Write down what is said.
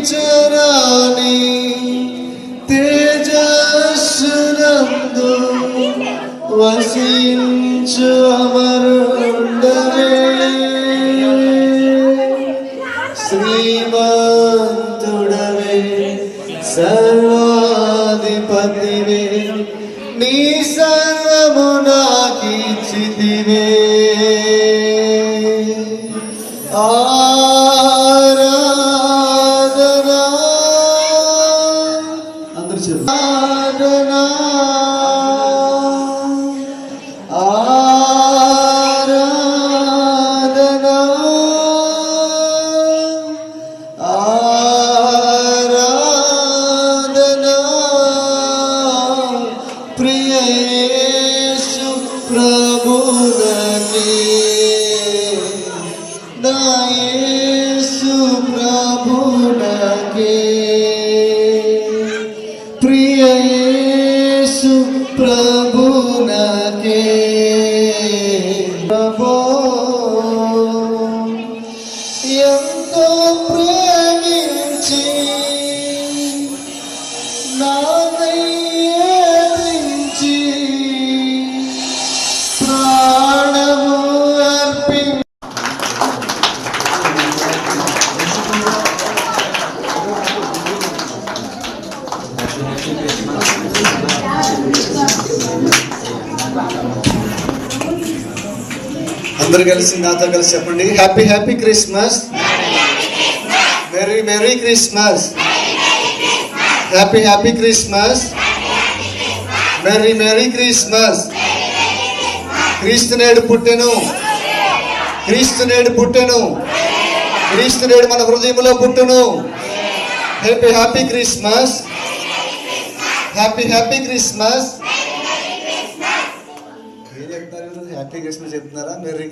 సమీపించరాని తేజస్సునందు వసించు అమరుండవే, శ్రీమంతుడవే సర్వాధిపతివే, నీ సర్వము నాకిచ్చితివే. ఆరాధనా అందరూ చెప్పు, ఆరాధనా ఆరాధనా ఆరాధనా ప్రియ యేసు ప్రభువునకే, నా యేసు ప్రభువునకే, ప్రియ యేసు ప్రభువునకే. ప్రభో ఎంతో ప్రేమించి నాదయ్యేరించి ప్రాణము అర్పి. అందరు కలిసి నాతో కలిసి చెప్పండి, happy happy Christmas, merry merry Christmas, happy happy Christmas, merry merry Christmas. క్రీస్తు నేడు పుట్టెను, క్రీస్తు నేడు పుట్టెను, క్రీస్తు నేడు మన హృదయంలో పుట్టును. Happy happy Christmas, happy happy Christmas. ఏం చెప్తారు? హ్యాపీ క్రిస్మస్ చెప్తున్నారా? మెరీ